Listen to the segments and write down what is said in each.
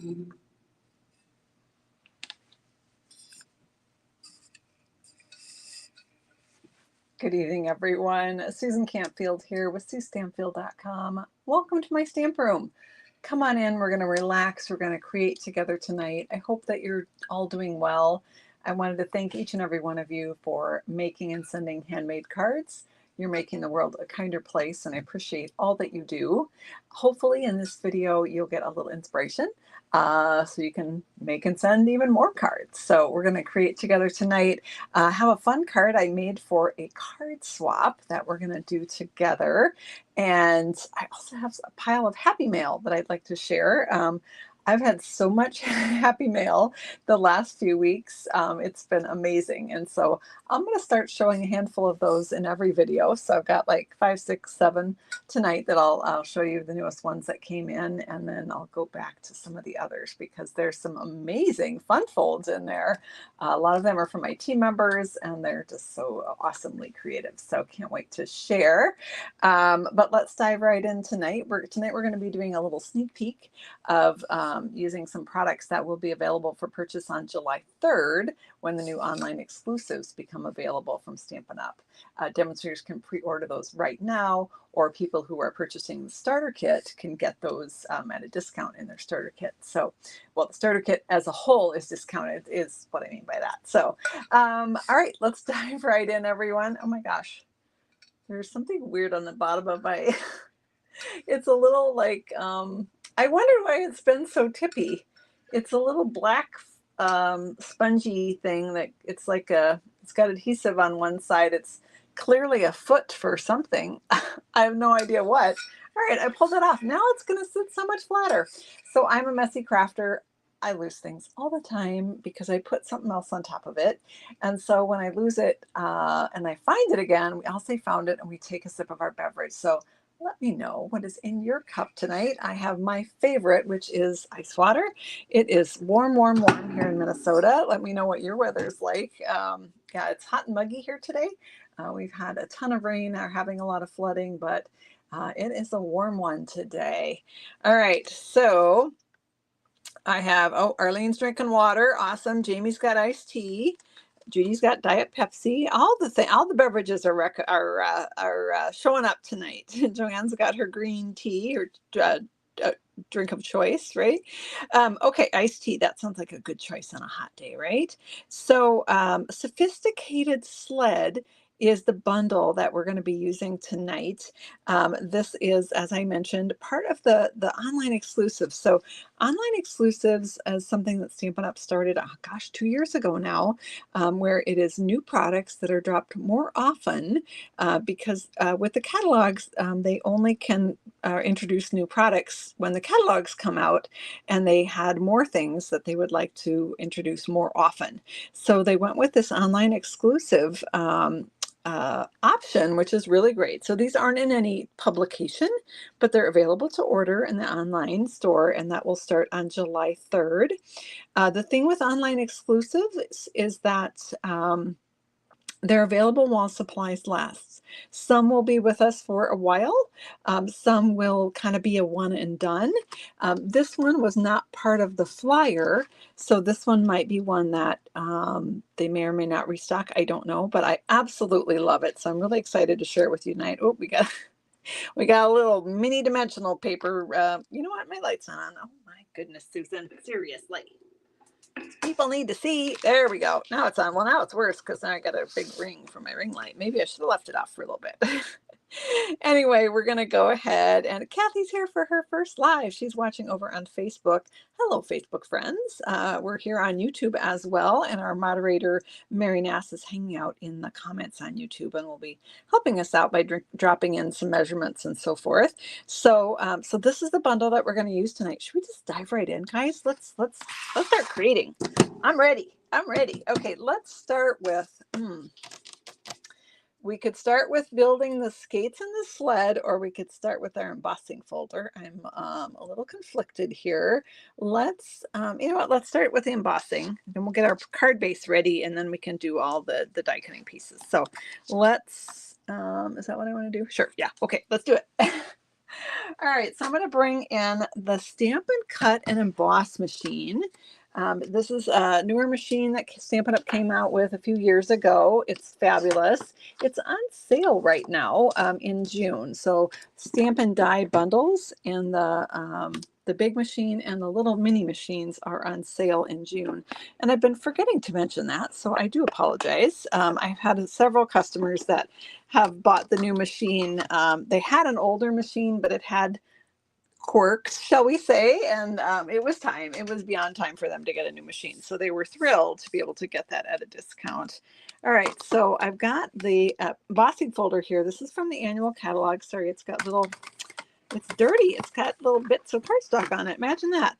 Good evening, everyone. Susan Campfield here with SueStampfield.com. Welcome to my stamp room. Come on in. We're going to relax. We're going to create together tonight. I hope that you're all doing well. I wanted to thank each and every one of you for making and sending handmade cards. You're making the world a kinder place, and I appreciate all that you do. Hopefully in this video, you'll get a little inspiration so you can make and send even more cards. So we're going to create together tonight. Have a fun card I made for a card swap that we're going to do together. And I also have a pile of happy mail that I'd like to share. I've had so much happy mail the last few weeks. It's been amazing. And so I'm going to start showing a handful of those in every video. So I've got like 5, 6, 7 tonight that I'll show you the newest ones that came in. And then I'll go back to some of the others because there's some amazing fun folds in there. A lot of them are from my team members and they're just so awesomely creative. So can't wait to share. But let's dive right in tonight. Tonight we're going to be doing a little sneak peek of using some products that will be available for purchase on July 3rd when the new online exclusives become available from Stampin' Up. Demonstrators can pre-order those right now, or people who are purchasing the starter kit can get those at a discount in their starter kit. So, well, the starter kit as a whole is discounted, is what I mean by that. So, all right, let's dive right in, everyone. Oh my gosh, there's something weird on the bottom of my, it's a little like, I wonder why it's been so tippy. It's a little black spongy thing that it's like it's got adhesive on one side. It's clearly a foot for something. I have no idea what. All right, I pulled it off. Now it's going to sit so much flatter. So I'm a messy crafter. I lose things all the time because I put something else on top of it. And so when I lose it and I find it again, I'll say found it and we take a sip of our beverage. So let me know what is in your cup tonight. I have my favorite, which is ice water. It is warm, warm, warm here in Minnesota. Let me know what your weather is like. Yeah, it's hot and muggy here today. We've had a ton of rain, are having a lot of flooding, but it is a warm one today. All right, so I have, Arlene's drinking water. Awesome. Jamie's got iced tea. Judy's got Diet Pepsi. All the beverages are showing up tonight. Joanne's got her green tea, her drink of choice, right? Okay, iced tea. That sounds like a good choice on a hot day, right? So, Sophisticated Sled is the bundle that we're going to be using tonight. This is, as I mentioned, part of the online exclusives. So online exclusives is something that Stampin' Up! Started, 2 years ago now, where it is new products that are dropped more often because with the catalogs, they only can introduce new products when the catalogs come out, and they had more things that they would like to introduce more often. So they went with this online exclusive option, which is really great. So these aren't in any publication, but they're available to order in the online store, and that will start on July 3rd. The thing with online exclusives is that they're available while supplies last. Some will be with us for a while. Some will kind of be a one and done. This one was not part of the flyer, so this one might be one that they may or may not restock. I don't know, but I absolutely love it. So I'm really excited to share it with you tonight. Oh, we got a little mini dimensional paper. You know what? My light's not on. Oh my goodness, Susan. Seriously. People need to see. There we go. Now it's on. Well, now it's worse because now I got a big ring for my ring light. Maybe I should have left it off for a little bit. Anyway, we're going to go ahead, and Kathy's here for her first live. She's watching over on Facebook. Hello, Facebook friends. We're here on YouTube as well, and our moderator, Mary Nass, is hanging out in the comments on YouTube and will be helping us out by dropping in some measurements and so forth. So, so this is the bundle that we're going to use tonight. Should we just dive right in, guys? Let's start creating. I'm ready. Okay, let's start with. We could start with building the skates and the sled, or we could start with our embossing folder. I'm a little conflicted here. Let's, you know what, let's start with the embossing. Then we'll get our card base ready, and then we can do all the die cutting pieces. So let's, is that what I want to do? Sure, yeah, okay, let's do it. All right, so I'm going to bring in the Stamp and Cut and Emboss machine. This is a newer machine that Stampin' Up! Came out with a few years ago. It's fabulous. It's on sale right now in June. So stamp and die bundles and the big machine and the little mini machines are on sale in June. And I've been forgetting to mention that, so I do apologize. I've had several customers that have bought the new machine. They had an older machine, but it had quirks, shall we say, and it was time. It was beyond time for them to get a new machine. So they were thrilled to be able to get that at a discount. All right, so I've got the embossing folder here. This is from the annual catalog. Sorry, it's got little, it's dirty. It's got little bits of cardstock on it. Imagine that.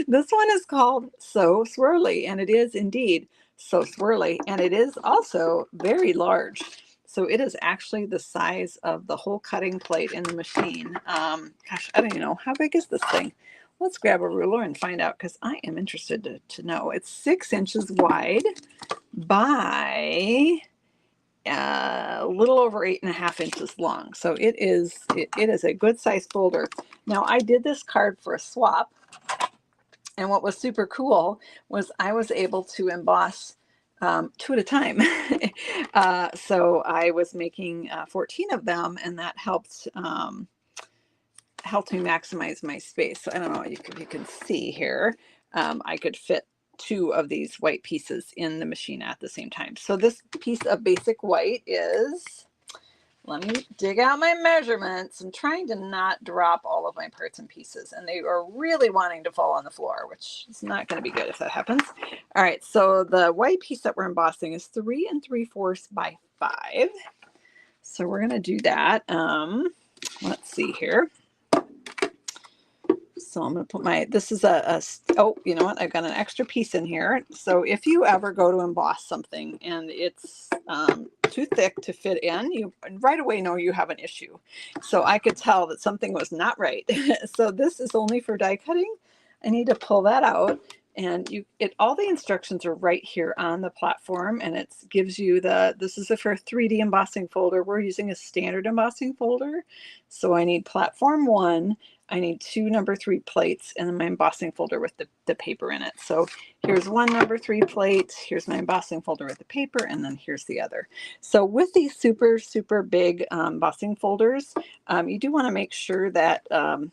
This one is called So Swirly, and it is indeed so swirly, and it is also very large. So it is actually the size of the whole cutting plate in the machine. Gosh, I don't even know. How big is this thing? Let's grab a ruler and find out because I am interested to know. It's 6 inches wide by a little over 8.5 inches long. So it is a good size folder. Now I did this card for a swap. And what was super cool was I was able to emboss 2 at a time. So I was making 14 of them, and that helped me maximize my space. So I don't know if you can see here. I could fit 2 of these white pieces in the machine at the same time. So this piece of basic white is, let me dig out my measurements. I'm trying to not drop all of my parts and pieces, and they are really wanting to fall on the floor, which is not going to be good if that happens. All right, so the white piece that we're embossing is 3 3/4 by 5. So we're going to do that. Let's see here. So I'm going to put this is oh, you know what? I've got an extra piece in here. So if you ever go to emboss something and it's too thick to fit in, you right away know you have an issue. So I could tell that something was not right. So this is only for die cutting. I need to pull that out, and all the instructions are right here on the platform, and it gives you this is for 3D embossing folder. We're using a standard embossing folder. So I need platform 1. I need 2 number 3 plates, and then my embossing folder with the paper in it. So here's 1 number 3 plate, here's my embossing folder with the paper, and then here's the other. So with these super, super big embossing folders, you do want to make sure that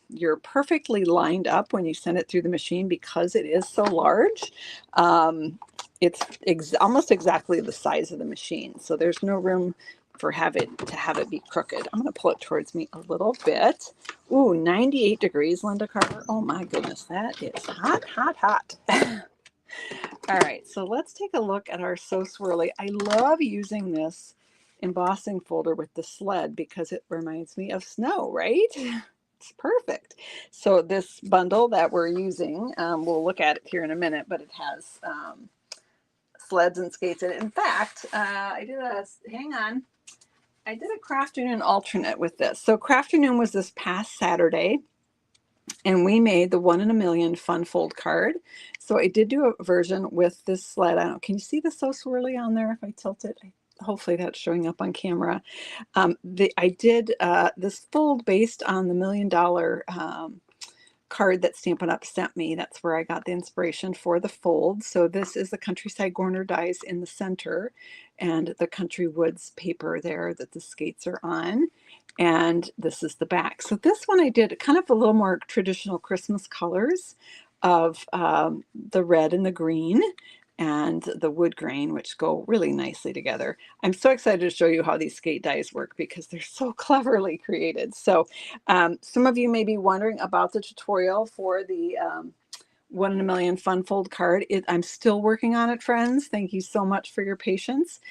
you're perfectly lined up when you send it through the machine because it is so large. It's almost exactly the size of the machine, so there's no room for to have it be crooked. I'm going to pull it towards me a little bit. Ooh, 98 degrees, Linda Carter. Oh my goodness, that is hot, hot, hot. All right, so let's take a look at our So Swirly. I love using this embossing folder with the sled because it reminds me of snow, right? It's perfect. So this bundle that we're using, we'll look at it here in a minute, but it has sleds and skates in it. In fact, I did a Crafternoon alternate with this. So Crafternoon was this past Saturday, and we made the 1 in a million fun fold card. So I did do a version with this sled. I don't know, can you see the So Swirly on there if I tilt it? Hopefully that's showing up on camera. I did this fold based on the $1 million card that Stampin' Up! Sent me. That's where I got the inspiration for the fold. So this is the Countryside Corner dies in the center and the Country Woods paper there that the skates are on. And this is the back. So this one I did kind of a little more traditional Christmas colors of the red and the green and the wood grain, which go really nicely together. I'm so excited to show you how these skate dies work because they're so cleverly created. So some of you may be wondering about the tutorial for the 1 in a million fun fold card. I'm still working on it, friends. Thank you so much for your patience.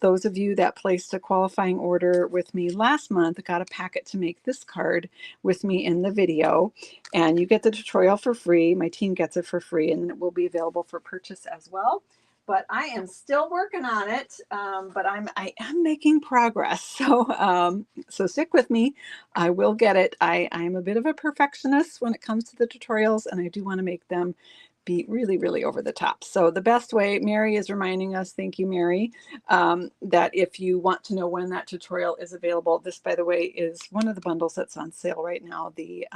Those of you that placed a qualifying order with me last month got a packet to make this card with me in the video, and you get the tutorial for free. My team gets it for free, and it will be available for purchase as well. But I am still working on it, but I am making progress. So so stick with me. I will get it. I'm a bit of a perfectionist when it comes to the tutorials, and I do want to make them be really, really over the top. So the best way, Mary is reminding us, thank you, Mary, that if you want to know when that tutorial is available, this, by the way, is one of the bundles that's on sale right now. The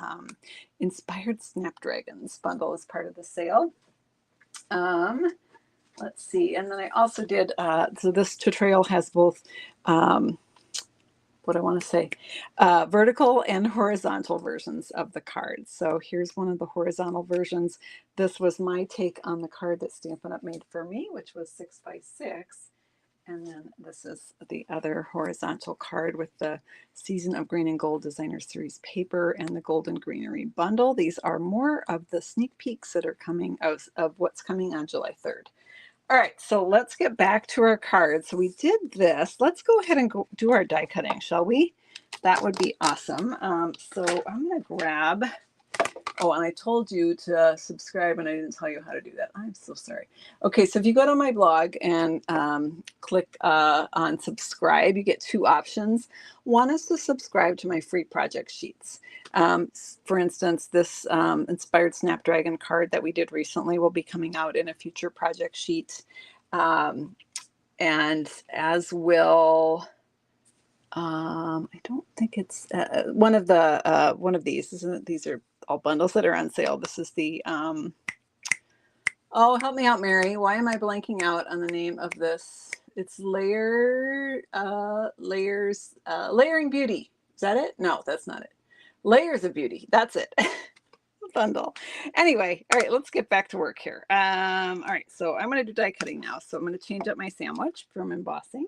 Inspired Snapdragons bundle is part of the sale. Let's see. And then I also did, so this tutorial has both, what I want to say, vertical and horizontal versions of the cards. So here's one of the horizontal versions. This was my take on the card that Stampin' Up! Made for me, which was 6x6. And then this is the other horizontal card with the Season of Green and Gold Designer Series paper and the Golden Greenery bundle. These are more of the sneak peeks that are coming out of what's coming on July 3rd. All right, so let's get back to our cards. So we did this. Let's go ahead and go do our die cutting, shall we? That would be awesome. So I'm going to grab, oh, and I told you to subscribe and I didn't tell you how to do that. I'm so sorry. Okay, so if you go to my blog and click on subscribe, you get two options. One is to subscribe to my free project sheets. For instance, this Inspired Snapdragon card that we did recently will be coming out in a future project sheet. And as will, I don't think it's one of these. These are all bundles that are on sale. This is the, oh, help me out, Mary. Why am I blanking out on the name of this? It's Layering Beauty. Is that it? No, that's not it. Layers of Beauty. That's it. Bundle. Anyway, all right, let's get back to work here. All right, so I'm going to do die cutting now. So I'm going to change up my sandwich from embossing.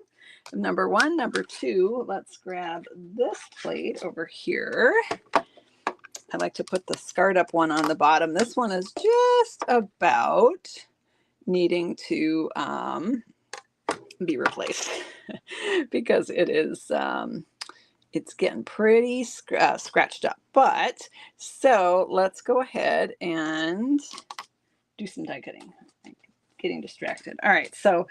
Number one. Number two, let's grab this plate over here. I like to put the scarred up one on the bottom. This one is just about needing to be replaced because it is it's getting pretty scratched up. But so let's go ahead and do some die cutting. I'm getting distracted. All right, so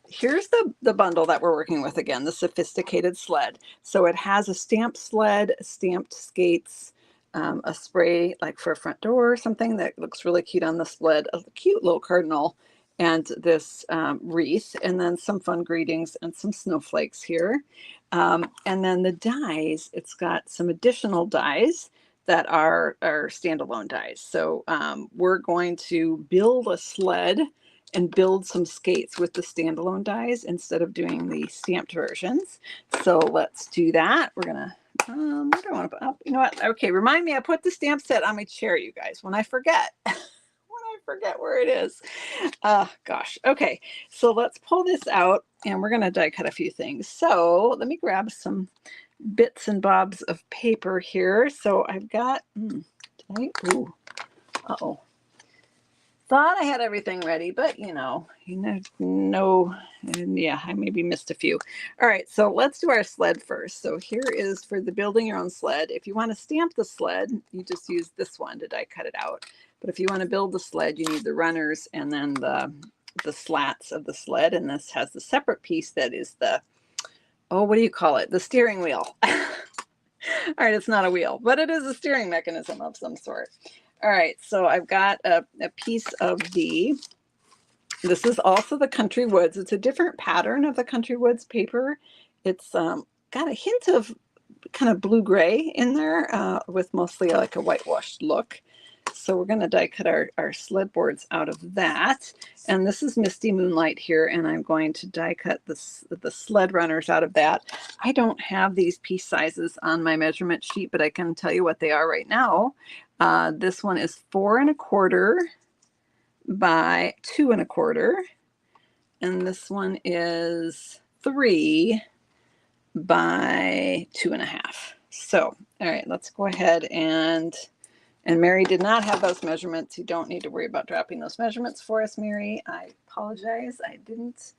here's the bundle that we're working with again, the Sophisticated Sled. So it has a stamped sled, stamped skates, a spray like for a front door or something that looks really cute on the sled, a cute little cardinal, and this wreath, and then some fun greetings and some snowflakes here. And then the dies, it's got some additional dies that are standalone dies. So we're going to build a sled and build some skates with the standalone dies instead of doing the stamped versions. So let's do that. We're gonna, I don't want to put up, you know what? Okay, remind me, I put the stamp set on my chair, you guys, when I forget. Forget where it is. Gosh. Okay, so let's pull this out and we're going to die cut a few things. So let me grab some bits and bobs of paper here. So I've got, thought I had everything ready, but no, yeah, I maybe missed a few. All right, so let's do our sled first. So here is for the building your own sled. If you want to stamp the sled, you just use this one to die cut it out. But if you want to build the sled, you need the runners and then the slats of the sled. And this has the separate piece that is the, oh, what do you call it? The steering wheel. All right, it's not a wheel, but it is a steering mechanism of some sort. All right, so I've got a piece of this is also the Country Woods. It's a different pattern of the Country Woods paper. It's got a hint of kind of blue-gray in there with mostly like a whitewashed look. So we're going to die cut our sled boards out of that. And this is Misty Moonlight here, and I'm going to die cut the sled runners out of that. I don't have these piece sizes on my measurement sheet, but I can tell you what they are right now. This one is 4 1/4 by 2 1/4. And this one is 3 by 2 1/2. So, all right, let's go ahead and Mary did not have those measurements. You don't need to worry about dropping those measurements for us, Mary. I apologize. I didn't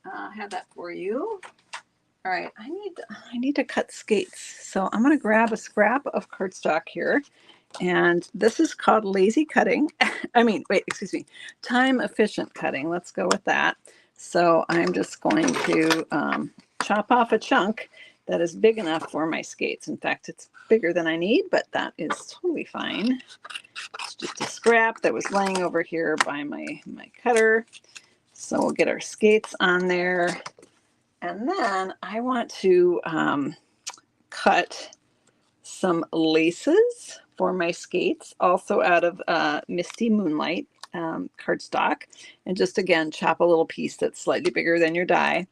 have that for you. All right, I need to cut skates. So I'm going to grab a scrap of cardstock here. And this is called lazy cutting. Time efficient cutting. Let's go with that. So I'm just going to chop off a chunk. that is big enough for my skates. In fact, it's bigger than I need, but that is totally fine. It's just a scrap that was laying over here by my cutter. So we'll get our skates on there. And then I want to cut some laces for my skates, also out of Misty Moonlight cardstock. And just again, chop a little piece that's slightly bigger than your die.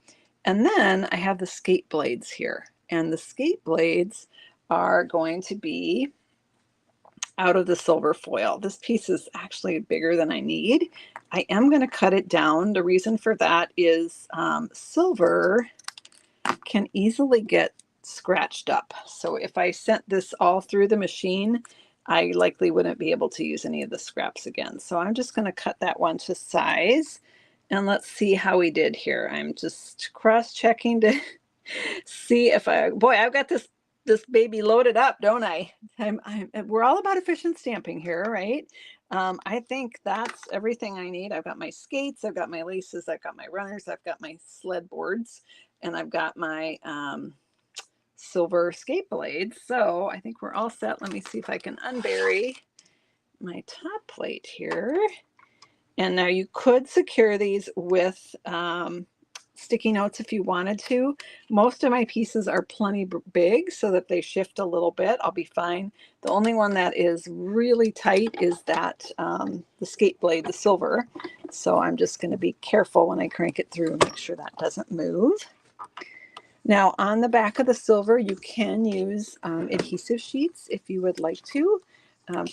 And then I have the skate blades here. And the skate blades are going to be out of the silver foil. This piece is actually bigger than I need. I am going to cut it down. The reason for that is silver can easily get scratched up. So if I sent this all through the machine, I likely wouldn't be able to use any of the scraps again. So I'm just going to cut that one to size. And let's see how we did here. I'm just cross-checking to see if boy, I've got this baby loaded up, don't I? We're all about efficient stamping here, right? I think that's everything I need. I've got my skates, I've got my laces, I've got my runners, I've got my sled boards, and I've got my silver skate blades. So I think we're all set. Let me see if I can unbury my top plate here. And now you could secure these with sticky notes if you wanted to. Most of my pieces are plenty big so that they shift a little bit. I'll be fine. The only one that is really tight is that the skate blade, the silver. So I'm just going to be careful when I crank it through and make sure that doesn't move. Now on the back of the silver, you can use adhesive sheets if you would like to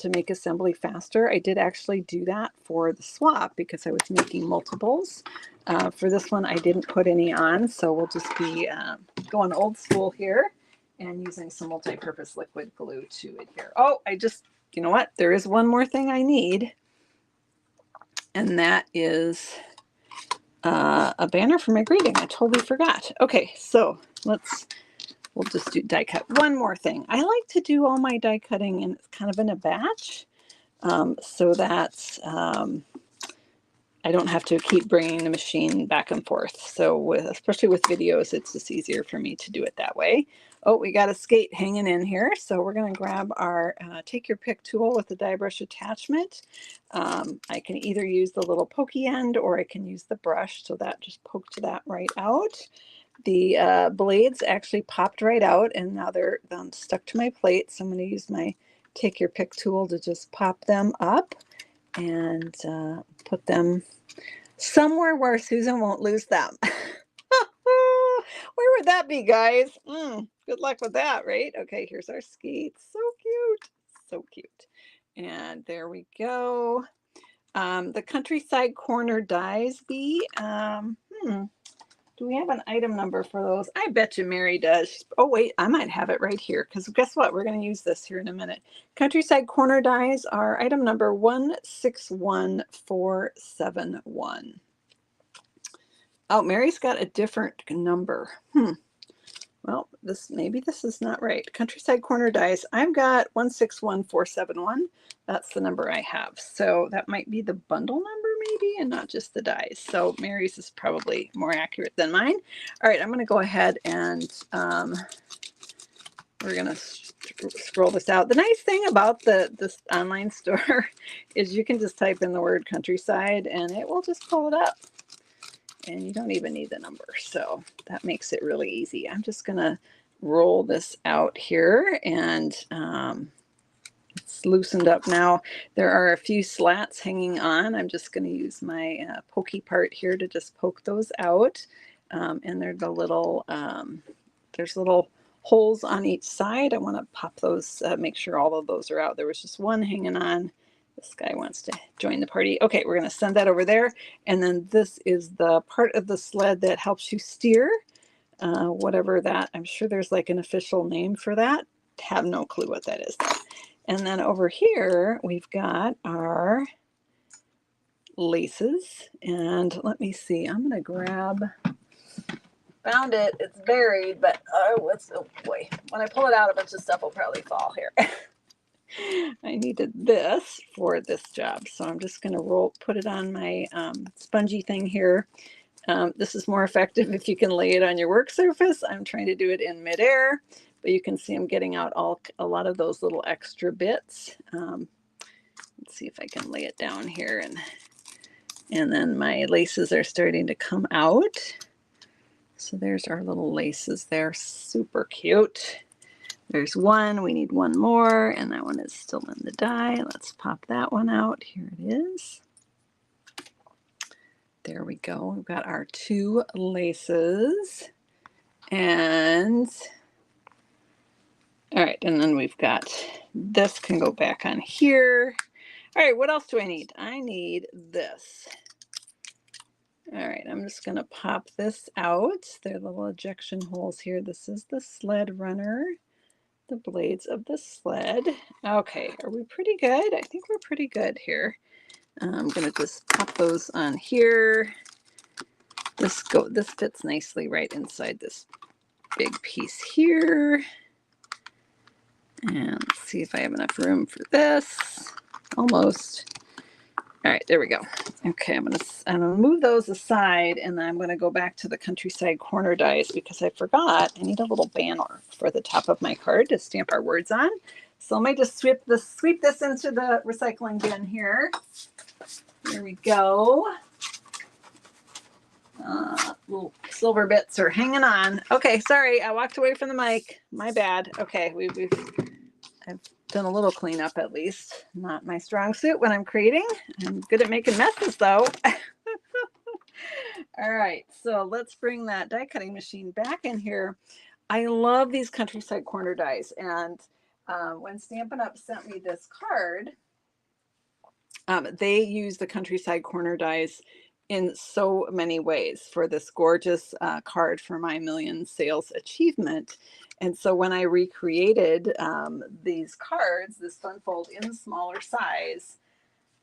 make assembly faster. I did actually do that for the swap because I was making multiples. For this one, I didn't put any on, so we'll just be going old school here and using some multi-purpose liquid glue to adhere. Oh, you know what? There is one more thing I need, and that is a banner for my greeting. I totally forgot. Okay, so we'll just do die cut. One more thing. I like to do all my die cutting in kind of in a batch so that I don't have to keep bringing the machine back and forth. So especially with videos, it's just easier for me to do it that way. Oh, we got a skate hanging in here. So we're going to grab our take your pick tool with the die brush attachment. I can either use the little pokey end or I can use the brush. So that just poked that right out. The blades actually popped right out and now they're stuck to my plate. So I'm going to use my take your pick tool to just pop them up and put them somewhere where Susan won't lose them. Where would that be, guys? Good luck with that, right? Okay, here's our skates. So cute. So cute. And there we go. The Countryside Corner dies be. Do we have an item number for those? I bet you Mary does. Oh, wait, I might have it right here because guess what? We're going to use this here in a minute. Countryside Corner dies are item number 161471. Oh, Mary's got a different number. Well, maybe this is not right. Countryside Corner dies. I've got 161471. That's the number I have. So that might be the bundle number maybe and not just the dies. So Mary's is probably more accurate than mine. All right, I'm going to go ahead and we're going to scroll this out. The nice thing about this online store is you can just type in the word Countryside and it will just pull it up. And you don't even need the number. So that makes it really easy. I'm just going to roll this out here and it's loosened up now. There are a few slats hanging on. I'm just going to use my pokey part here to just poke those out. And there's there's little holes on each side. I want to pop those, make sure all of those are out. There was just one hanging on. This guy wants to join the party. Okay, we're going to send that over there. And then this is the part of the sled that helps you steer, whatever that, I'm sure there's like an official name for that. Have no clue what that is. And then over here, we've got our laces. And let me see, I'm going to grab, found it. It's buried, but oh boy, when I pull it out, a bunch of stuff will probably fall here. I needed this for this job, so I'm just going to put it on my spongy thing here. This is more effective if you can lay it on your work surface. I'm trying to do it in midair, but you can see I'm getting out a lot of those little extra bits. Let's see if I can lay it down here, and then my laces are starting to come out. So there's our little laces there, super cute. There's one, we need one more, and that one is still in the die. Let's pop that one out. Here it is. There we go. We've got our 2 laces. And all right, and then we've got this can go back on here. All right, what else do I need? I need this. All right, I'm just going to pop this out. There are little ejection holes here. This is the sled runner, the blades of the sled. Okay, are we pretty good? I think we're pretty good here. I'm going to just pop those on here. This fits nicely right inside this big piece here. And let's see if I have enough room for this. Almost. All right, there we go. Okay, I'm gonna move those aside, and then I'm gonna go back to the countryside corner dies because I forgot I need a little banner for the top of my card to stamp our words on. So let me just sweep this into the recycling bin here. Here we go. Little silver bits are hanging on. Okay, sorry, I walked away from the mic. My bad. Okay, I've done a little cleanup at least. Not my strong suit when I'm creating. I'm good at making messes though. All right, so let's bring that die cutting machine back in here. I love these countryside corner dies, and when Stampin' Up sent me this card, they use the countryside corner dies in so many ways for this gorgeous card for my million sales achievement. And so when I recreated these cards, this fun fold in smaller size,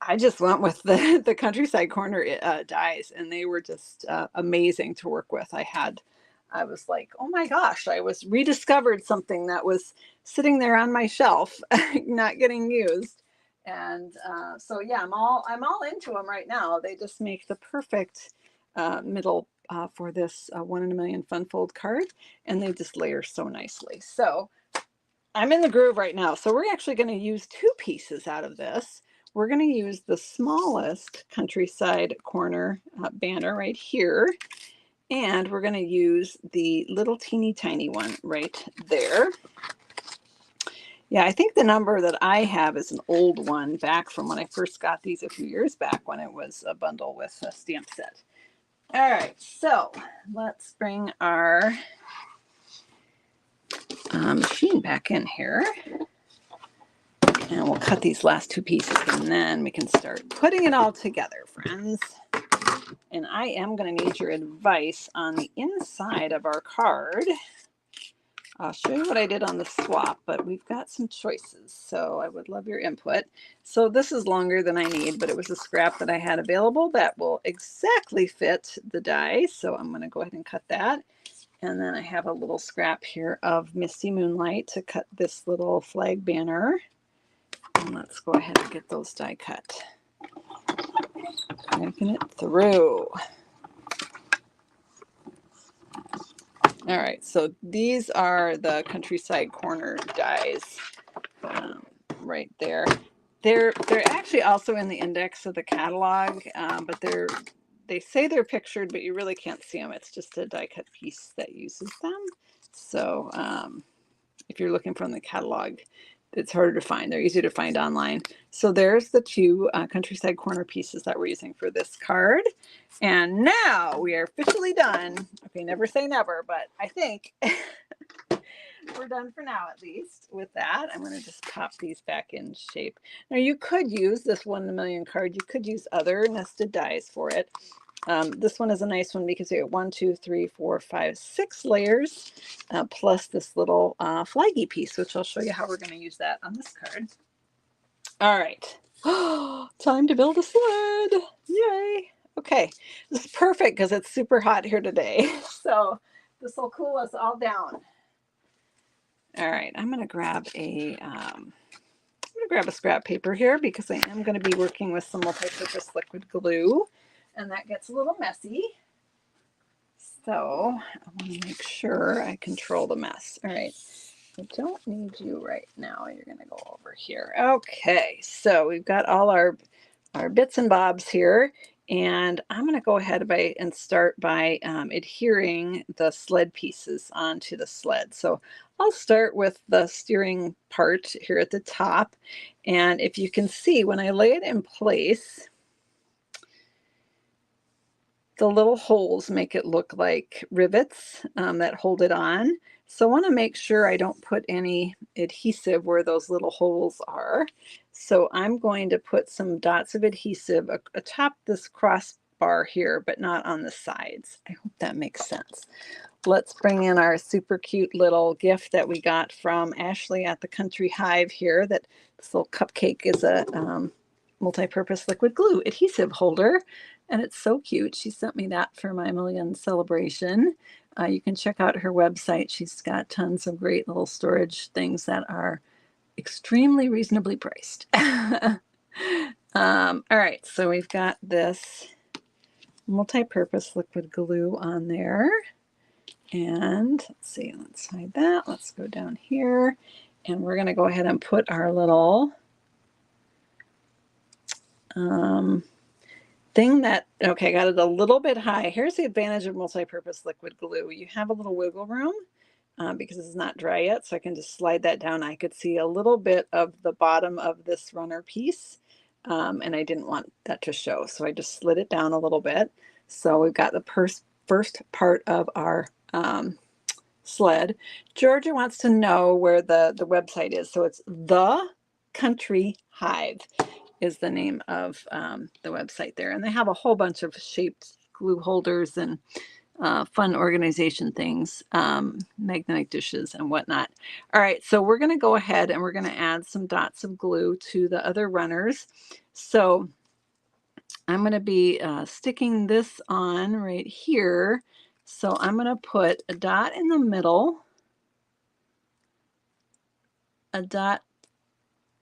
I just went with the countryside corner dies, and they were just amazing to work with. I was like, oh my gosh, I was rediscovered something that was sitting there on my shelf, not getting used. And so yeah, I'm all into them right now. They just make the perfect middle for this 1 in a million fun fold card, and they just layer so nicely. So I'm in the groove right now. So we're actually going to use 2 pieces out of this. We're going to use the smallest countryside corner banner right here, and we're going to use the little teeny tiny one right there. Yeah, I think the number that I have is an old one back from when I first got these a few years back when it was a bundle with a stamp set. All right, so let's bring our machine back in here. And we'll cut these last 2 pieces, and then we can start putting it all together, friends. And I am going to need your advice on the inside of our card. I'll show you what I did on the swap, but we've got some choices, so I would love your input. So this is longer than I need, but it was a scrap that I had available that will exactly fit the die, so I'm going to go ahead and cut that. And then I have a little scrap here of Misty Moonlight to cut this little flag banner. And let's go ahead and get those die cut. Cranking it through. All right, so these are the countryside corner dies right there. They're actually also in the index of the catalog, but they say they're pictured, but you really can't see them. It's just a die cut piece that uses them. So if you're looking from the catalog, it's harder to find. They're easy to find online. So there's the 2 countryside corner pieces that we're using for this card. And now we are officially done. Okay, never say never, but I think we're done for now, at least with that. I'm going to just pop these back in shape. Now you could use this 1 in a million card. You could use other nested dies for it. This one is a nice one because you get 1, 2, 3, 4, 5, 6 layers, plus this little flaggy piece, which I'll show you how we're going to use that on this card. All right. Time to build a sled. Yay. Okay. This is perfect because it's super hot here today. So this will cool us all down. All right. I'm going to grab a scrap paper here because I am going to be working with some multi-surface liquid glue, and that gets a little messy. So I want to make sure I control the mess. All right. I don't need you right now. You're going to go over here. Okay. So we've got all our bits and bobs here. And I'm going to go ahead and start by adhering the sled pieces onto the sled. So I'll start with the steering part here at the top. And if you can see, when I lay it in place, the little holes make it look like rivets that hold it on. So I want to make sure I don't put any adhesive where those little holes are. So I'm going to put some dots of adhesive atop this crossbar here, but not on the sides. I hope that makes sense. Let's bring in our super cute little gift that we got from Ashley at the Country Hive here. That this little cupcake is a multi-purpose liquid glue adhesive holder. And it's so cute. She sent me that for my million celebration. You can check out her website. She's got tons of great little storage things that are extremely reasonably priced. All right, so we've got this multi-purpose liquid glue on there. And let's see, let's hide that. Let's go down here. And we're going to go ahead and put our little thing that, okay, got it a little bit high. Here's the advantage of multi-purpose liquid glue. You have a little wiggle room because it's not dry yet, so I can just slide that down. I could see a little bit of the bottom of this runner piece, and I didn't want that to show, so I just slid it down a little bit. So we've got the first part of our sled. Georgia wants to know where the website is, so it's The Country Hive is the name of the website there. And they have a whole bunch of shaped glue holders and fun organization things, magnetic dishes and whatnot. All right, so we're going to go ahead and we're going to add some dots of glue to the other runners. So I'm going to be sticking this on right here. So I'm going to put a dot in the middle, a dot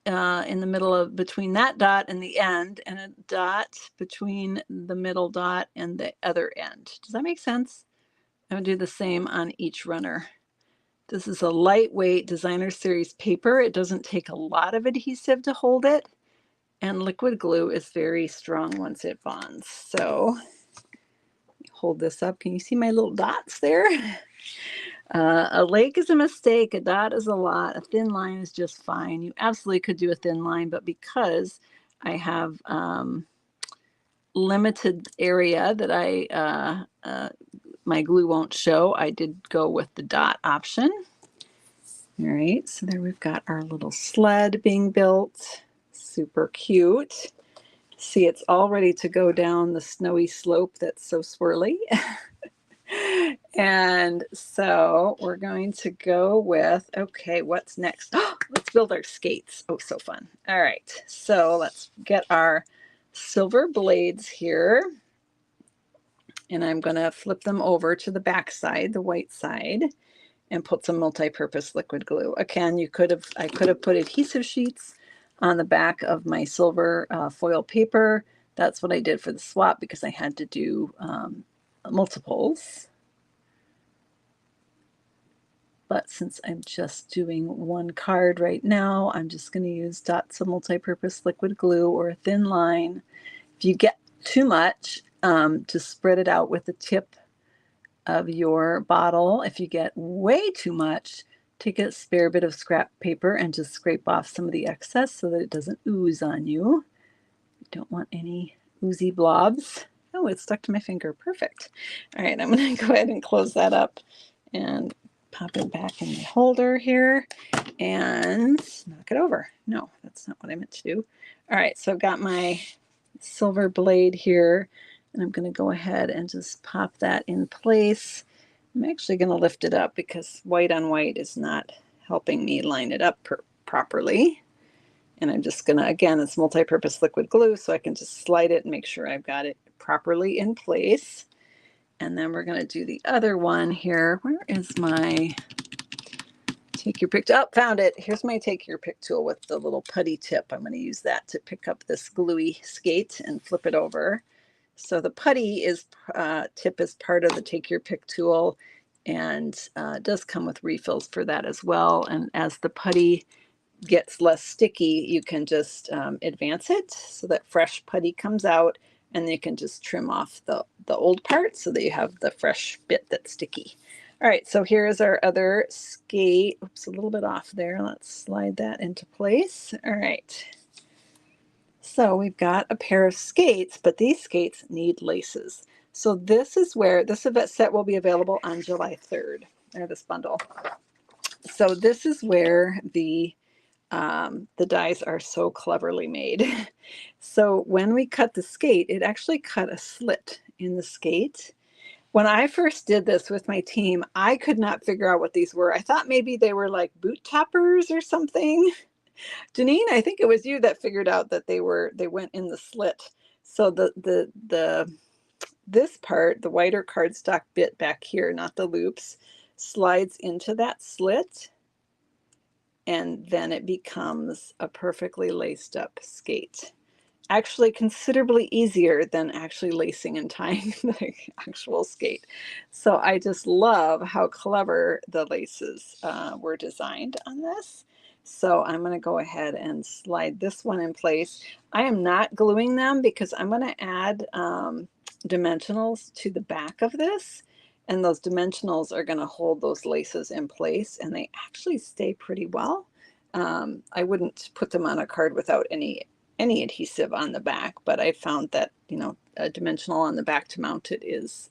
in the middle of between that dot and the end, and a dot between the middle dot and the other end. Does that make sense? I'm going to do the same on each runner. This is a lightweight designer series paper. It doesn't take a lot of adhesive to hold it, and liquid glue is very strong once it bonds. So hold this up. Can you see my little dots there? A lake is a mistake, a dot is a lot, a thin line is just fine. You absolutely could do a thin line, but because I have limited area that my glue won't show, I did go with the dot option. All right, so there we've got our little sled being built. Super cute. See, it's all ready to go down the snowy slope that's so swirly. And so we're going to go with, okay, what's next? Let's build our skates. Oh, so fun. All right, so let's get our silver blades here. And I'm going to flip them over to the back side, the white side, and put some multi-purpose liquid glue. Again, I could have put adhesive sheets on the back of my silver foil paper. That's what I did for the swap because I had to do multiples. But since I'm just doing one card right now, I'm just going to use dots of multi-purpose liquid glue or a thin line. If you get too much, just spread it out with the tip of your bottle. If you get way too much, take a spare bit of scrap paper and just scrape off some of the excess so that it doesn't ooze on you. You don't want any oozy blobs. Oh, it stuck to my finger. Perfect. All right, I'm going to go ahead and close that up and pop it back in the holder here and knock it over. No, that's not what I meant to do. All right, so I've got my silver blade here, and I'm going to go ahead and just pop that in place. I'm actually going to lift it up because white on white is not helping me line it up properly. And I'm just going to, again, it's multi-purpose liquid glue, so I can just slide it and make sure I've got it properly in place. And then we're going to do the other one here. Where is my take your pick? Oh, found it. Here's my take your pick tool with the little putty tip. I'm going to use that to pick up this gluey skate and flip it over. So the putty is tip is part of the Take Your Pick tool, and does come with refills for that as well. And as the putty gets less sticky, you can just advance it so that fresh putty comes out, and you can just trim off the old part so that you have the fresh bit that's sticky. All right, so here's our other skate. Oops, a little bit off there. Let's slide that into place. All right. So we've got a pair of skates, but these skates need laces. So this is where this event set will be available on July 3rd, or this bundle. So this is where the dies are so cleverly made. So when we cut the skate, it actually cut a slit in the skate. When I first did this with my team, I could not figure out what these were. I thought maybe they were like boot toppers or something. Janine, I think it was you that figured out that they went in the slit. So this part, the whiter cardstock bit back here, not the loops, slides into that slit, and then it becomes a perfectly laced up skate. Actually considerably easier than actually lacing and tying the actual skate. So I just love how clever the laces were designed on this. So I'm going to go ahead and slide this one in place. I am not gluing them because I'm going to add dimensionals to the back of this, and those dimensionals are going to hold those laces in place, and they actually stay pretty well. I wouldn't put them on a card without any adhesive on the back, but I found that, you know, a dimensional on the back to mount it is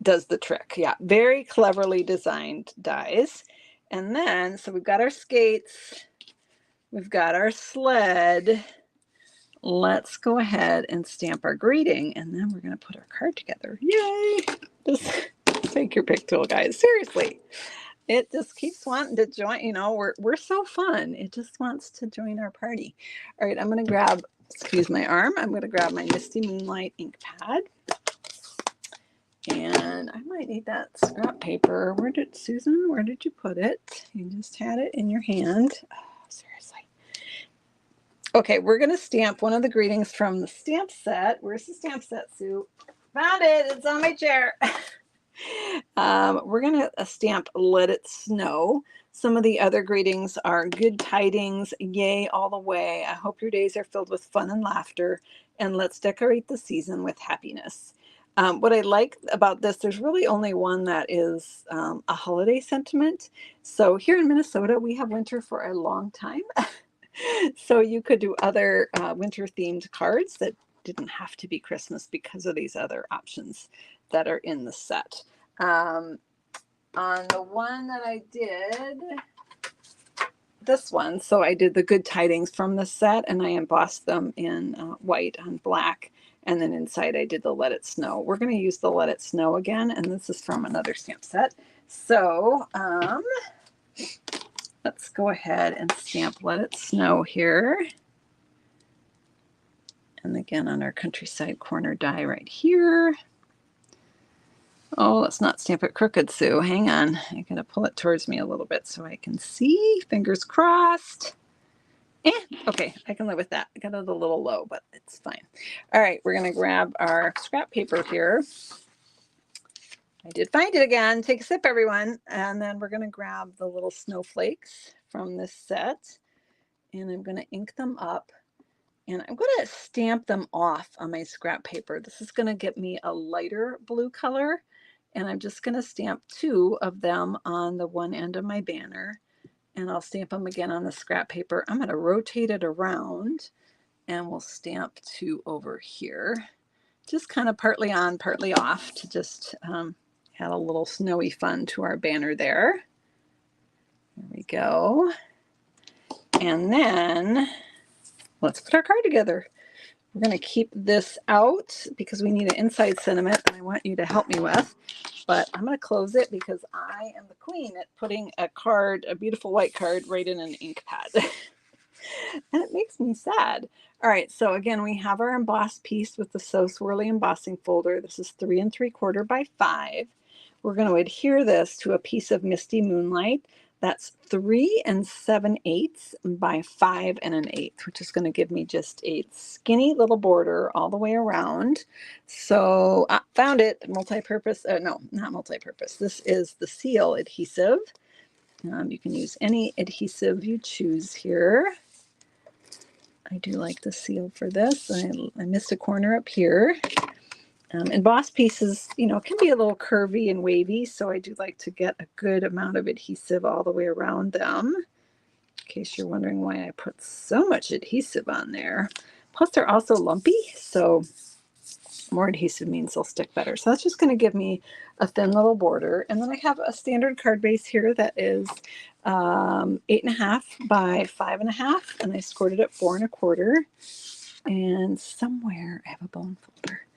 does the trick. Yeah, very cleverly designed dies. And then, so we've got our skates, we've got our sled. Let's go ahead and stamp our greeting, and then we're going to put our card together. Yay! Just Take Your Pick tool, guys. Seriously. It just keeps wanting to join. You know, we're so fun. It just wants to join our party. All right, I'm going to grab, excuse my arm, I'm going to grab my Misty Moonlight ink pad. And I might need that scrap paper. Susan, where did you put it? You just had it in your hand. Oh, seriously. Okay, we're going to stamp one of the greetings from the stamp set. Where's the stamp set, Sue? Found it. It's on my chair. We're going to stamp Let It Snow. Some of the other greetings are good tidings, yay all the way. I hope your days are filled with fun and laughter, and let's decorate the season with happiness. What I like about this, there's really only one that is a holiday sentiment. So here in Minnesota, we have winter for a long time. So you could do other winter themed cards that didn't have to be Christmas because of these other options that are in the set. On the one that I did, this one, so I did the good tidings from the set, and I embossed them in white on black, and then inside I did the Let It Snow. We're going to use the Let It Snow again, and this is from another stamp set. So let's go ahead and stamp Let It Snow here. And again on our countryside corner die right here. Oh, let's not stamp it crooked, Sue. Hang on. I gotta pull it towards me a little bit so I can see. Fingers crossed. Okay, I can live with that. I got it a little low, but it's fine. All right, we're gonna grab our scrap paper here. I did find it again. Take a sip, everyone. And then we're gonna grab the little snowflakes from this set, and I'm gonna ink them up. And I'm going to stamp them off on my scrap paper. This is going to get me a lighter blue color. And I'm just going to stamp 2 of them on the one end of my banner. And I'll stamp them again on the scrap paper. I'm going to rotate it around, and we'll stamp 2 over here. Just kind of partly on, partly off to just add a little snowy fun to our banner there. There we go. And then let's put our card together. We're going to keep this out because we need an inside sentiment that I want you to help me with. But I'm going to close it because I am the queen at putting a card, a beautiful white card, right in an ink pad. And it makes me sad. All right, so again, we have our embossed piece with the So Swirly embossing folder. This is 3 3/4 by 5. We're going to adhere this to a piece of Misty Moonlight. That's 3 7/8 by 5 1/8, which is going to give me just a skinny little border all the way around. So found it, multi-purpose. No, not multi-purpose. This is the seal adhesive. You can use any adhesive you choose here. I do like the seal for this. I missed a corner up here. And Boss pieces, you know, can be a little curvy and wavy, so I do like to get a good amount of adhesive all the way around them. In case you're wondering why I put so much adhesive on there. Plus they're also lumpy, so more adhesive means they'll stick better. So that's just going to give me a thin little border. And then I have a standard card base here that is 8.5 by 5.5, and I scored it at 4 1/4. And somewhere I have a bone folder.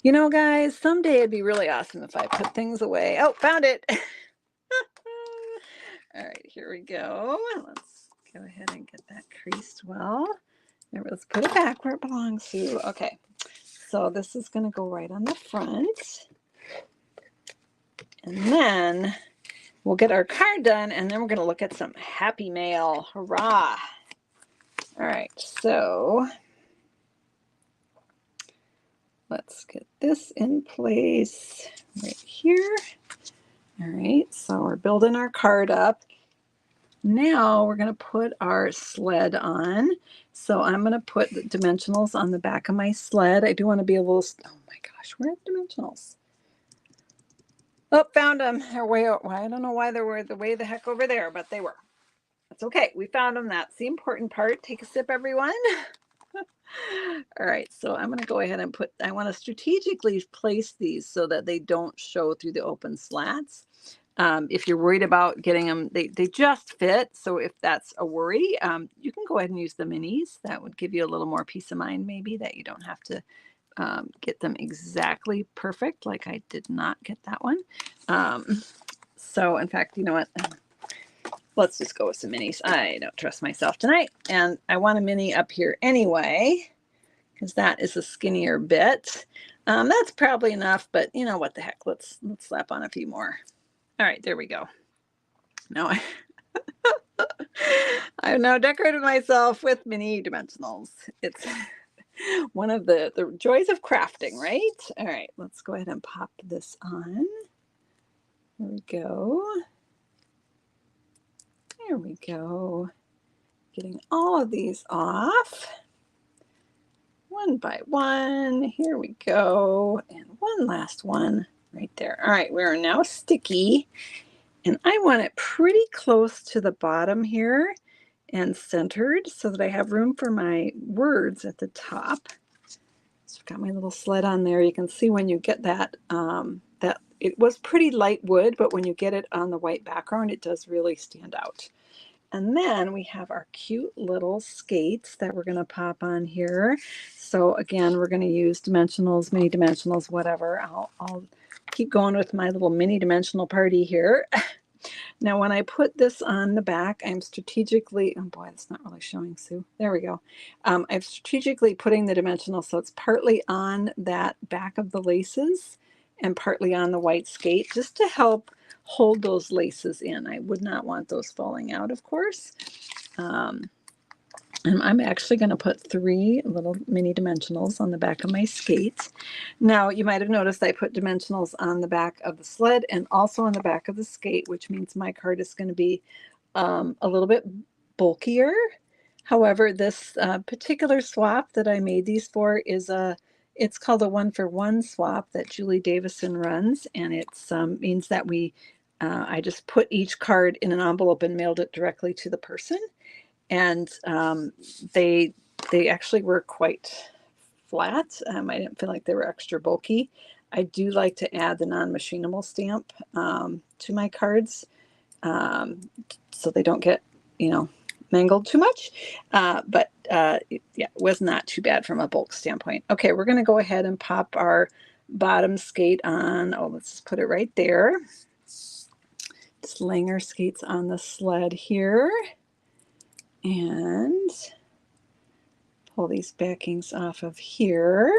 You know, guys, someday it'd be really awesome if I put things away. Oh, found it. All right, here we go. Let's go ahead and get that creased well. Let's put it back where it belongs to. Okay, so this is going to go right on the front. And then we'll get our card done, and then we're going to look at some happy mail. Hurrah! All right, so let's get this in place right here. All right, so we're building our card up. Now we're going to put our sled on. So I'm going to put the dimensionals on the back of my sled. I do want to be a little, oh my gosh, where are the dimensionals? Oh, found them. They're way out. Well, I don't know why they were the way the heck over there, but they were. That's okay. We found them. That's the important part. Take a sip, everyone. All right, so I'm going to go ahead and I want to strategically place these so that they don't show through the open slats. If you're worried about getting them, they just fit. So if that's a worry, you can go ahead and use the minis. That would give you a little more peace of mind, maybe, that you don't have to get them exactly perfect. Like I did not get that one. So in fact, you know what? Let's just go with some minis. I don't trust myself tonight. And I want a mini up here anyway, because that is a skinnier bit. That's probably enough, but you know what the heck? Let's slap on a few more. All right, there we go. Now I've now decorated myself with mini dimensionals. It's one of the joys of crafting, right? All right, let's go ahead and pop this on. There we go. There we go. Getting all of these off. One by one. Here we go. And one last one right there. All right, we're now sticky. And I want it pretty close to the bottom here and centered so that I have room for my words at the top. So I've got my little sled on there. You can see when you get that, that it was pretty light wood, but when you get it on the white background, it does really stand out. And then we have our cute little skates that we're going to pop on here. So again, we're going to use dimensionals, mini dimensionals, whatever. I'll keep going with my little mini dimensional party here. Now, when I put this on the back, I'm strategically, oh boy, that's not really showing, Sue. There we go. I'm strategically putting the dimensional so it's partly on that back of the laces and partly on the white skate, just to help hold those laces in. I would not want those falling out, of course. And I'm actually going to put 3 little mini dimensionals on the back of my skate. Now, you might have noticed I put dimensionals on the back of the sled and also on the back of the skate, which means my card is going to be a little bit bulkier. However, this particular swap that I made these for is it's called a 1-for-1 swap that Julie Davison runs, and it means that I just put each card in an envelope and mailed it directly to the person. And they actually were quite flat. I didn't feel like they were extra bulky. I do like to add the non-machinable stamp to my cards so they don't get, mangled too much. But it was not too bad from a bulk standpoint. Okay, we're going to go ahead and pop our bottom skate on. Oh, let's just put it right there. Just laying our skates on the sled here. And pull these backings off of here.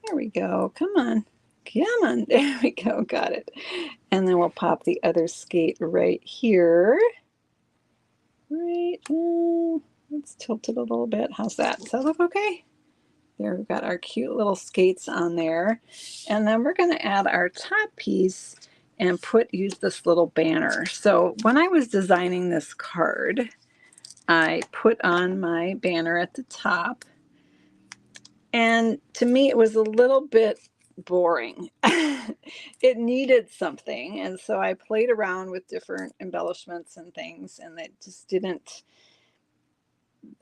There we go. Come on. Come on. There we go. Got it. And then we'll pop the other skate right here. Right, let's tilt it a little bit. How's that? Does that look okay? There, we've got our cute little skates on there. And then we're going to add our top piece and use this little banner. So when I was designing this card, I put on my banner at the top. And to me, it was a little bit boring. It needed something. And so I played around with different embellishments and things, and it just didn't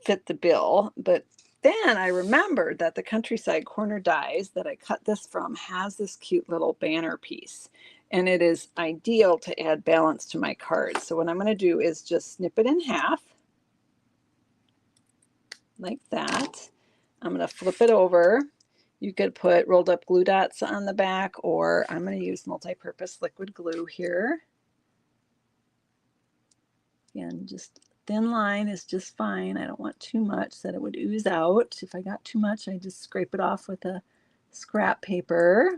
fit the bill. But then I remembered that the Countryside Corner dies that I cut this from has this cute little banner piece, and it is ideal to add balance to my card. So what I'm going to do is just snip it in half like that. I'm going to flip it over. You could put rolled up glue dots on the back, or I'm going to use multi-purpose liquid glue here. Again, just thin line is just fine. I don't want too much that it would ooze out. If I got too much, I just scrape it off with a scrap paper.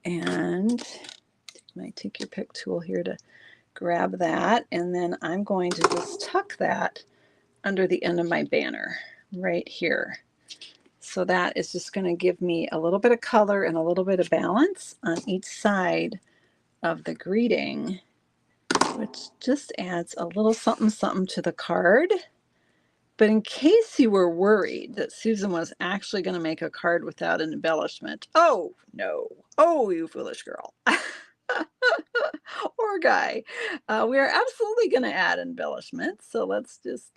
And you might take your pick tool here to grab that. And then I'm going to just tuck that under the end of my banner right here. So that is just going to give me a little bit of color and a little bit of balance on each side of the greeting, which just adds a little something something to the card. But in case you were worried that Susan was actually going to make a card without an embellishment, oh no, oh you foolish girl. Or guy, we are absolutely going to add embellishments. So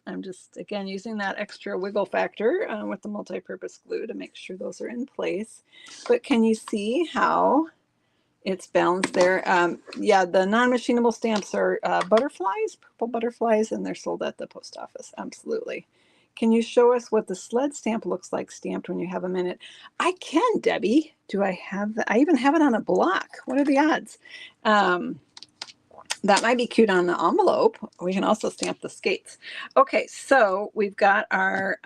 I'm just again using that extra wiggle factor with the multi-purpose glue to make sure those are in place. But can you see how it's balanced there? Yeah, the non-machinable stamps are butterflies, purple butterflies, and they're sold at the post office. Absolutely. Can you show us what the Sled stamp looks like stamped when you have a minute? I can, Debbie. Do I have that? I even have it on a block. What are the odds? That might be cute on the envelope. We can also stamp the skates. Okay, so we've got our,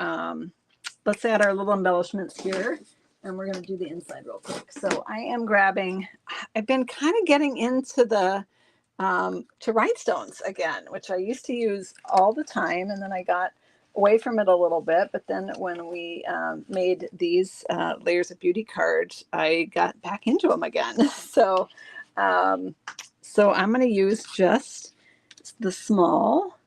let's add our little embellishments here. And we're going to do the inside real quick. So I am grabbing, I've been kind of getting into the, to rhinestones again, which I used to use all the time. And then I got away from it a little bit. But then when we made these Layers of Beauty cards, I got back into them again. So I'm going to use just the small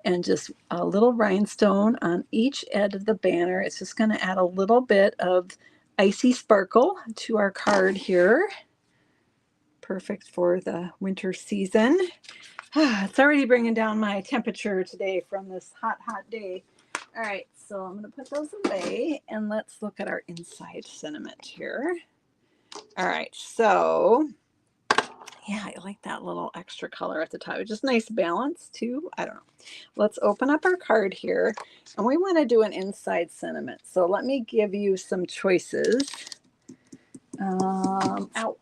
and just a little rhinestone on each edge of the banner. It's just going to add a little bit of icy sparkle to our card here. Perfect for the winter season. It's already bringing down my temperature today from this hot day. All right, so I'm going to put those away and let's look at our inside sentiment here. All right, so yeah, I like that little extra color at the top. It's just nice balance too. I don't know. Let's open up our card here, and we want to do an inside sentiment. So let me give you some choices. Ow.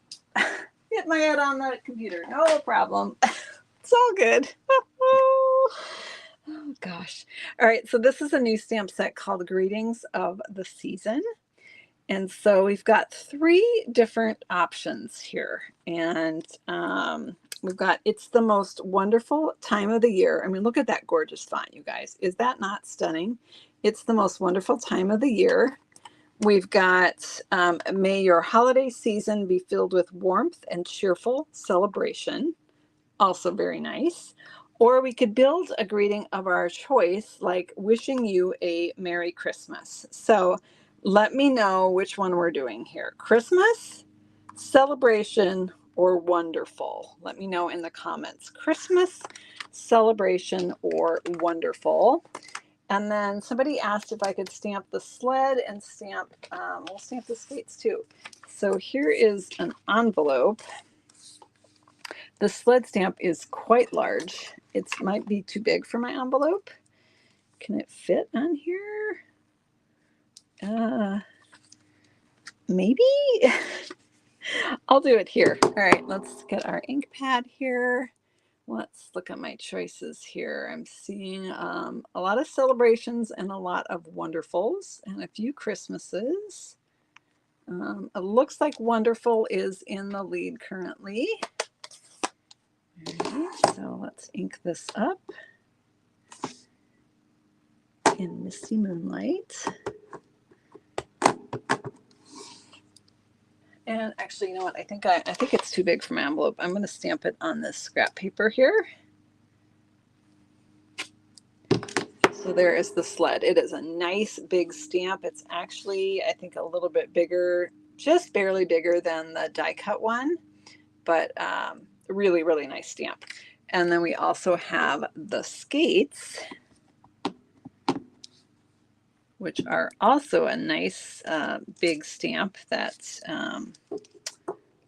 Hit my head on the computer. No problem. It's all good. Oh gosh. All right, so this is a new stamp set called Greetings of the Season. And so we've got 3 different options here. And we've got It's the Most Wonderful Time of the Year. I mean, look at that gorgeous font, you guys. Is that not stunning? It's the Most Wonderful Time of the Year. We've got May Your Holiday Season Be Filled with Warmth and Cheerful Celebration. Also very nice. Or we could build a greeting of our choice, like Wishing You a Merry Christmas. So let me know which one we're doing here. Christmas, celebration, or wonderful. Let me know in the comments. Christmas, celebration, or wonderful. And then somebody asked if I could stamp the sled and we'll stamp the skates too. So here is an envelope. The sled stamp is quite large. It might be too big for my envelope. Can it fit on here? Maybe. I'll do it here. All right, let's get our ink pad here. Let's look at my choices here. I'm seeing a lot of celebrations and a lot of wonderfuls and a few Christmases. It looks like Wonderful is in the lead currently. All right, so let's ink this up in Misty Moonlight. And actually, you know what? I think it's too big for my envelope. I'm going to stamp it on this scrap paper here. So there is the Sled. It is a nice big stamp. It's actually, I think, a little bit bigger, just barely bigger than the die cut one, but really, really nice stamp. And then we also have the skates, which are also a nice big stamp that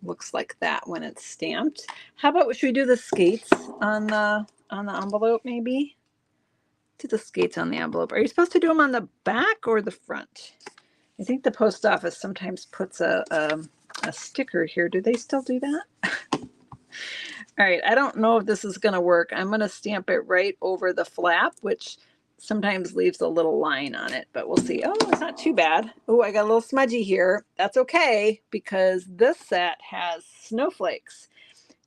looks like that when it's stamped. How about, should we do the skates on the envelope maybe? Do the skates on the envelope. Are you supposed to do them on the back or the front? I think the post office sometimes puts a sticker here. Do they still do that? All right, I don't know if this is going to work. I'm going to stamp it right over the flap, which sometimes leaves a little line on it, but we'll see. Oh, it's not too bad. Oh, I got a little smudgy here. That's okay, because this set has snowflakes,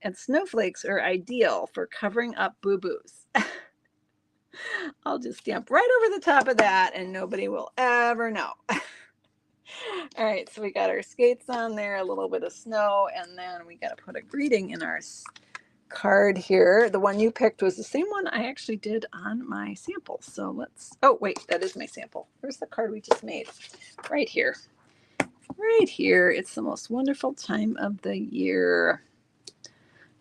and snowflakes are ideal for covering up boo-boos. I'll just stamp right over the top of that and nobody will ever know. All right, so we got our skates on there, a little bit of snow, and then we got to put a greeting in our card here. The one you picked was the same one I actually did on my sample. So let's, oh wait, that is my sample. Where's the card we just made? Right here. Right here. It's the most wonderful time of the year.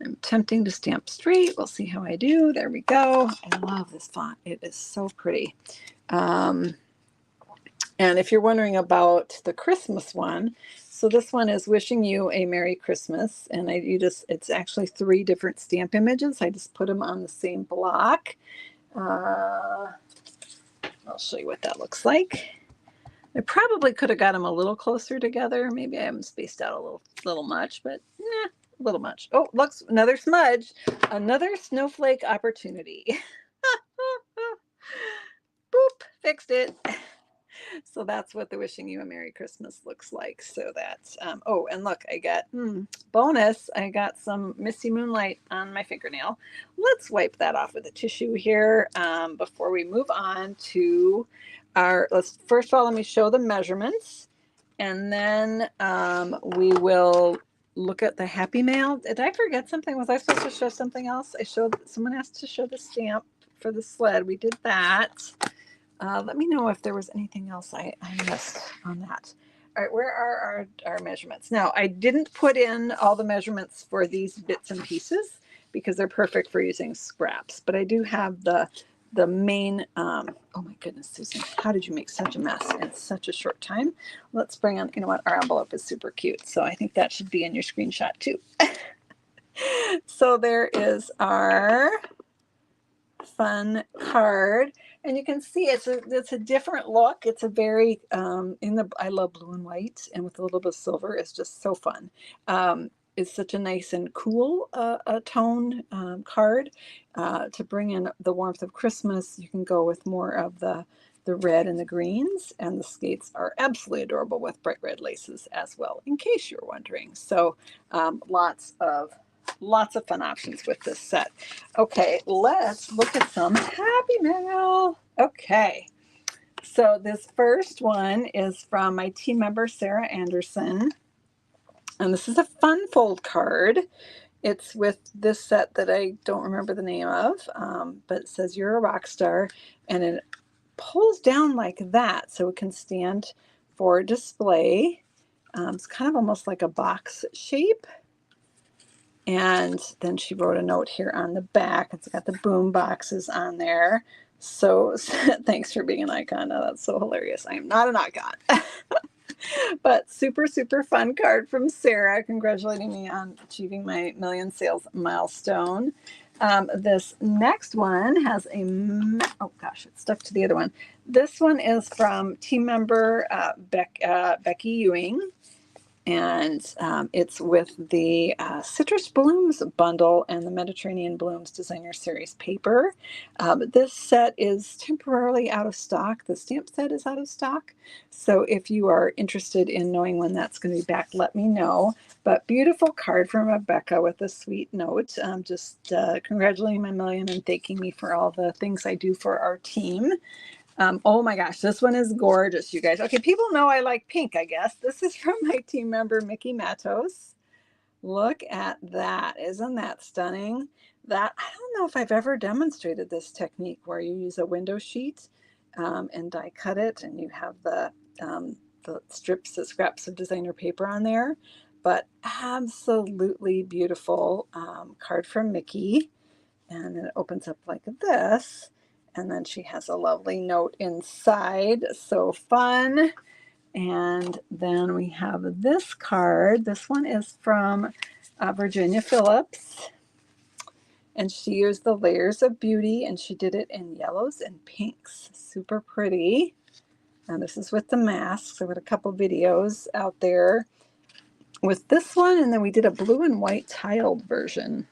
I'm attempting to stamp straight. We'll see how I do. There we go. I love this font. It is so pretty. And if you're wondering about the Christmas one, so this one is wishing you a Merry Christmas. And it's actually 3 different stamp images. I just put them on the same block. I'll show you what that looks like. I probably could have got them a little closer together. Maybe I haven't spaced out a little much, but nah. A little much. Oh, looks, another smudge, another snowflake opportunity. Boop, fixed it. So that's what the wishing you a Merry Christmas looks like. So that's, oh, and look, I got, bonus, I got some Misty Moonlight on my fingernail. Let's wipe that off with a tissue here before we move on to first of all, let me show the measurements, and then we will look at the Happy Mail. Did I forget something? Was I supposed to show something else? Someone asked to show the stamp for the sled. We did that. Let me know if there was anything else I missed on that. All right, where are our measurements? Now, I didn't put in all the measurements for these bits and pieces because they're perfect for using scraps, but I do have the main, oh my goodness, Susan, how did you make such a mess in such a short time? Let's bring on, you know what, our envelope is super cute. So I think that should be in your screenshot too. So there is our fun card. And you can see it's a different look. It's a very, I love blue and white, and with a little bit of silver, it's just so fun. It's such a nice and cool toned card. To bring in the warmth of Christmas, you can go with more of the red and the greens, and the skates are absolutely adorable with bright red laces as well, in case you're wondering. So lots of fun options with this set. Okay, let's look at some Happy Mail. Okay, so this first one is from my team member, Sarah Anderson. And this is a fun fold card. It's with this set that I don't remember the name of, but it says you're a rock star, and it pulls down like that so it can stand for display. It's kind of almost like a box shape. And then she wrote a note here on the back. It's got the boom boxes on there. So thanks for being an icon. Oh, that's so hilarious. I am not an icon. But super, super fun card from Sarah, congratulating me on achieving my 1,000,000 sales milestone. This next one has oh gosh, it's stuck to the other one. This one is from team member Becky Ewing. And it's with the Citrus Blooms bundle and the Mediterranean Blooms Designer Series paper. This set is temporarily out of stock. The stamp set is out of stock. So if you are interested in knowing when that's going to be back, let me know. But beautiful card from Rebecca with a sweet note, just congratulating my million and thanking me for all the things I do for our team. Oh my gosh, this one is gorgeous, you guys. Okay, people know I like pink, I guess. This is from my team member, Mickey Matos. Look at that. Isn't that stunning? That, I don't know if I've ever demonstrated this technique where you use a window sheet and die cut it, and you have the strips, the scraps of designer paper on there. But absolutely beautiful card from Mickey. And then it opens up like this. And then she has a lovely note inside. So fun. And then we have this card. This one is from Virginia Phillips. And she used the layers of beauty, and she did it in yellows and pinks. Super pretty. And this is with the masks. I've got a couple videos out there with this one. And then we did a blue and white tiled version,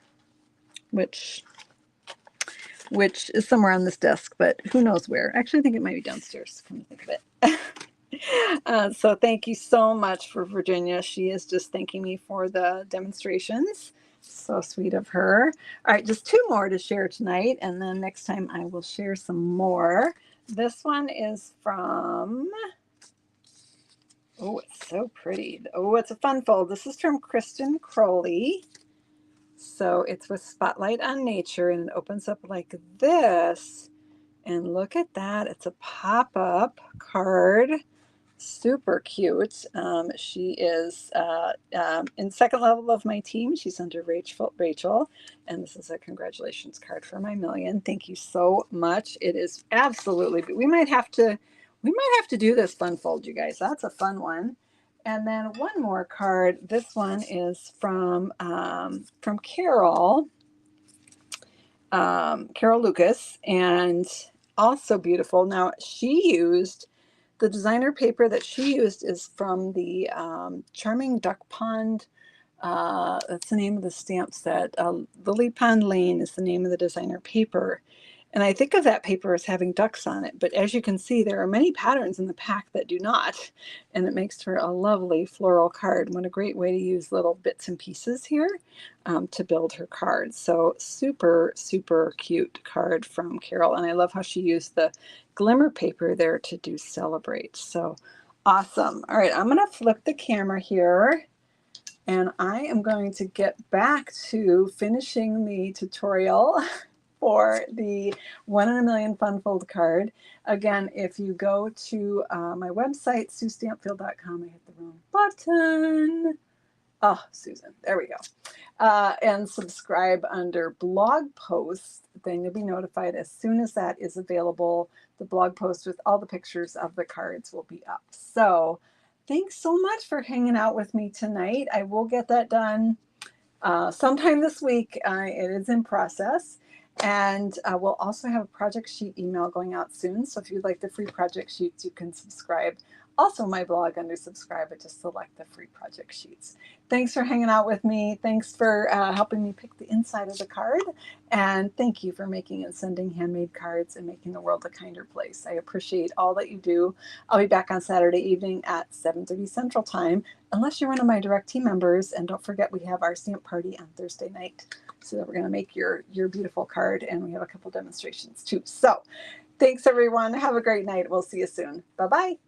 which is somewhere on this desk, but who knows where. Actually, I think it might be downstairs, come to think of it. So thank you so much for Virginia. She is just thanking me for the demonstrations. So sweet of her. All right, just two more to share tonight, and then next time I will share some more. This one is from, oh, it's so pretty. Oh, it's a fun fold. This is from Kristen Crowley. So it's with Spotlight on Nature, and it opens up like this. And look at that. It's a pop-up card. Super cute. She is in second level of my team. She's under Rachel. And this is a congratulations card for my million. Thank you so much. It is absolutely, we might have to do this fun fold, you guys. That's a fun one. And then one more card. This one is from Carol Lucas, and also beautiful. Now she used the designer paper that she used is from the Charming Duck Pond. That's the name of the stamp set. Lily Pond Lane is the name of the designer paper. And I think of that paper as having ducks on it, but as you can see, there are many patterns in the pack that do not, and it makes for a lovely floral card. What a great way to use little bits and pieces here to build her card. So super, super cute card from Carol, and I love how she used the glimmer paper there to do Celebrate. So awesome. All right, I'm going to flip the camera here, and I am going to get back to finishing the tutorial for the 1 in a Million Fun Fold card. Again, if you go to my website, SueStampfield.com, I hit the wrong button. Oh, Susan, there we go. And subscribe under blog posts, then you'll be notified as soon as that is available. The blog post with all the pictures of the cards will be up. So thanks so much for hanging out with me tonight. I will get that done sometime this week. It is in process. And we'll also have a project sheet email going out soon. So if you'd like the free project sheets, you can subscribe. Also my blog under subscribe, but just select the free project sheets. Thanks for hanging out with me. Thanks for helping me pick the inside of the card. And thank you for making and sending handmade cards and making the world a kinder place. I appreciate all that you do. I'll be back on Saturday evening at 7:30 Central Time, unless you're one of my direct team members. And don't forget, we have our stamp party on Thursday night. So we're going to make your beautiful card, and we have a couple demonstrations too. So thanks, everyone. Have a great night. We'll see you soon. Bye-bye.